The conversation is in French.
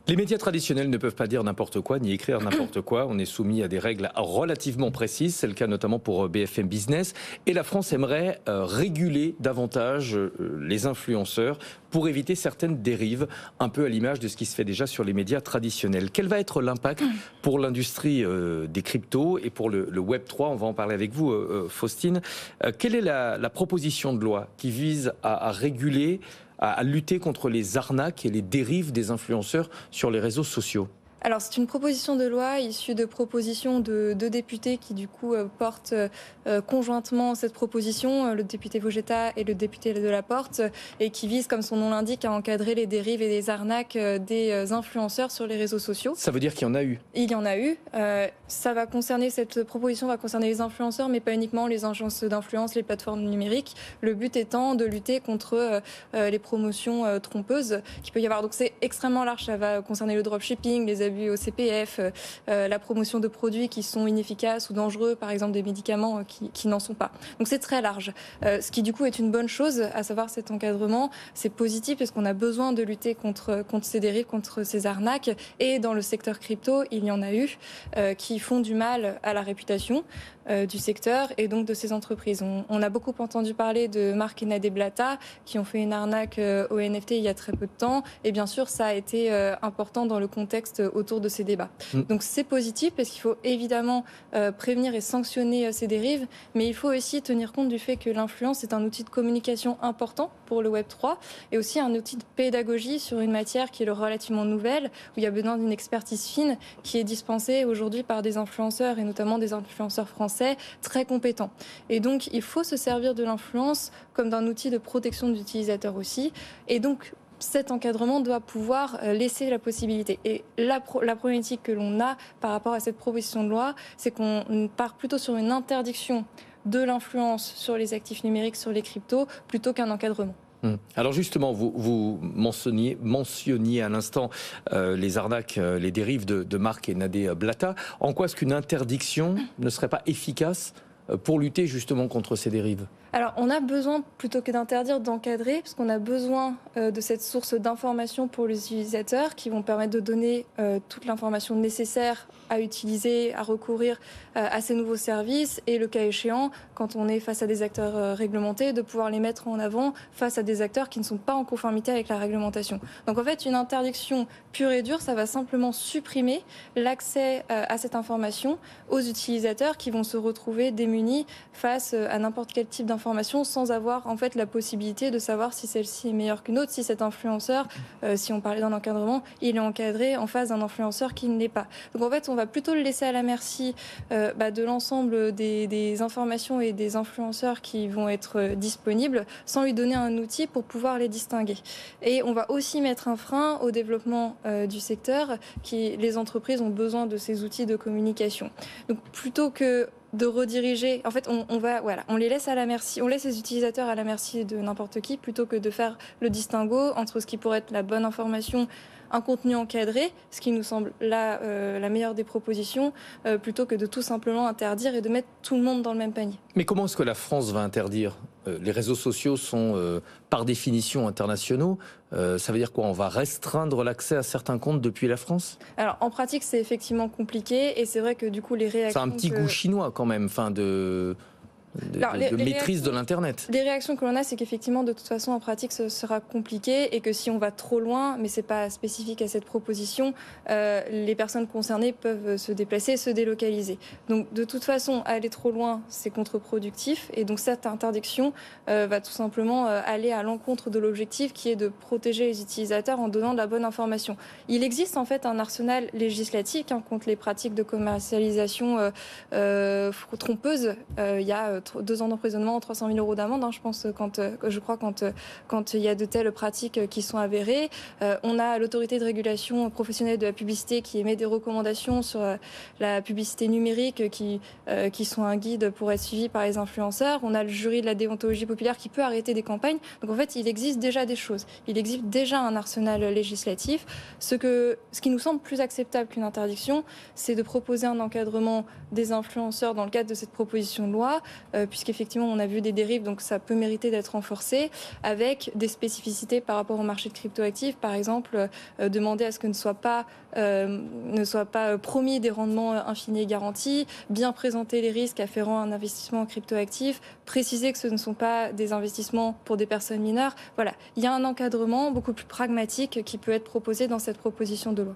Les médias traditionnels ne peuvent pas dire n'importe quoi, ni écrire n'importe quoi. On est soumis à des règles relativement précises. C'est le cas notamment pour BFM Business. Et la France aimerait réguler davantage les influenceurs pour éviter certaines dérives, un peu à l'image de ce qui se fait déjà sur les médias traditionnels. Quel va être l'impact pour l'industrie des cryptos et pour le Web3 ? On va en parler avec vous, Faustine. Quelle est la proposition de loi qui vise à réguler, à lutter contre les arnaques et les dérives des influenceurs sur les réseaux sociaux? Alors, c'est une proposition de loi issue de propositions de deux députés qui, du coup, portent conjointement cette proposition, le député Vogetta et le député Delaporte, et qui vise, comme son nom l'indique, à encadrer les dérives et les arnaques des influenceurs sur les réseaux sociaux. Ça veut dire qu'il y en a eu? Il y en a eu. Cette proposition va concerner les influenceurs, mais pas uniquement les agences d'influence, les plateformes numériques. Le but étant de lutter contre les promotions trompeuses qu'il peut y avoir. Donc, c'est extrêmement large. Ça va concerner le dropshipping, les abus au CPF, la promotion de produits qui sont inefficaces ou dangereux, par exemple des médicaments qui n'en sont pas. Donc c'est très large. Ce qui du coup est une bonne chose, à savoir cet encadrement, c'est positif parce qu'on a besoin de lutter contre ces dérives, contre ces arnaques. Et dans le secteur crypto, il y en a eu qui font du mal à la réputation du secteur et donc de ces entreprises. On a beaucoup entendu parler de Marc et Nadé Blata qui ont fait une arnaque au NFT il y a très peu de temps. Et bien sûr, ça a été important dans le contexte autour de ces débats. Donc c'est positif parce qu'il faut évidemment prévenir et sanctionner ces dérives, mais il faut aussi tenir compte du fait que l'influence est un outil de communication important pour le Web3 et aussi un outil de pédagogie sur une matière qui est relativement nouvelle, où il y a besoin d'une expertise fine qui est dispensée aujourd'hui par des influenceurs et notamment des influenceurs français très compétents. Et donc il faut se servir de l'influence comme d'un outil de protection de l'utilisateur aussi. Et donc cet encadrement doit pouvoir laisser la possibilité. Et la problématique que l'on a par rapport à cette proposition de loi, c'est qu'on part plutôt sur une interdiction de l'influence sur les actifs numériques, sur les cryptos, plutôt qu'un encadrement. Alors justement, vous mentionniez à l'instant les arnaques, les dérives de Marc et Nadé Blata. En quoi est-ce qu'une interdiction ne serait pas efficace pour lutter justement contre ces dérives ? Alors, on a besoin, plutôt que d'interdire, d'encadrer, parce qu'on a besoin de cette source d'information pour les utilisateurs qui vont permettre de donner toute l'information nécessaire à utiliser, à recourir à ces nouveaux services et, le cas échéant, quand on est face à des acteurs réglementés, de pouvoir les mettre en avant face à des acteurs qui ne sont pas en conformité avec la réglementation. Donc, en fait, une interdiction pure et dure, ça va simplement supprimer l'accès à cette information aux utilisateurs qui vont se retrouver démunis face à n'importe quel type d'information sans avoir en fait la possibilité de savoir si celle-ci est meilleure qu'une autre, si cet influenceur, si on parlait d'un encadrement, il est encadré en face d'un influenceur qui ne l'est pas. Donc en fait, on va plutôt le laisser à la merci de l'ensemble des informations et des influenceurs qui vont être disponibles, sans lui donner un outil pour pouvoir les distinguer. Et on va aussi mettre un frein au développement du secteur, les entreprises ont besoin de ces outils de communication. Donc plutôt que de rediriger, en fait, on les laisse à la merci, on laisse les utilisateurs à la merci de n'importe qui, plutôt que de faire le distinguo entre ce qui pourrait être la bonne information, un contenu encadré, ce qui nous semble la meilleure des propositions, plutôt que de tout simplement interdire et de mettre tout le monde dans le même panier. Mais comment est-ce que la France va interdire ? Les réseaux sociaux sont par définition internationaux. Ça veut dire quoi ? On va restreindre l'accès à certains comptes depuis la France ? Alors en pratique, c'est effectivement compliqué et c'est vrai que du coup les réactions... C'est un petit goût chinois quand même, de maîtrise de l'Internet. Les réactions que l'on a, c'est qu'effectivement, de toute façon, en pratique, ce sera compliqué et que si on va trop loin, mais ce n'est pas spécifique à cette proposition, les personnes concernées peuvent se déplacer, se délocaliser. Donc, de toute façon, aller trop loin, c'est contre-productif. Et donc, cette interdiction va tout simplement aller à l'encontre de l'objectif qui est de protéger les utilisateurs en donnant de la bonne information. Il existe en fait un arsenal législatif contre les pratiques de commercialisation trompeuses. Il y a 2 ans d'emprisonnement, 300 000 € d'amende, je pense, quand il y a de telles pratiques qui sont avérées. On a l'autorité de régulation professionnelle de la publicité qui émet des recommandations sur la publicité numérique qui sont un guide pour être suivi par les influenceurs. On a le jury de la déontologie populaire qui peut arrêter des campagnes. Donc en fait, il existe déjà des choses. Il existe déjà un arsenal législatif. Ce qui nous semble plus acceptable qu'une interdiction, c'est de proposer un encadrement des influenceurs dans le cadre de cette proposition de loi, puisqu'effectivement on a vu des dérives, donc ça peut mériter d'être renforcé, avec des spécificités par rapport au marché de cryptoactifs. Par exemple, demander à ce que ne soit pas promis des rendements infinis et garantis, bien présenter les risques afférents à un investissement en cryptoactifs, préciser que ce ne sont pas des investissements pour des personnes mineures. Voilà, il y a un encadrement beaucoup plus pragmatique qui peut être proposé dans cette proposition de loi.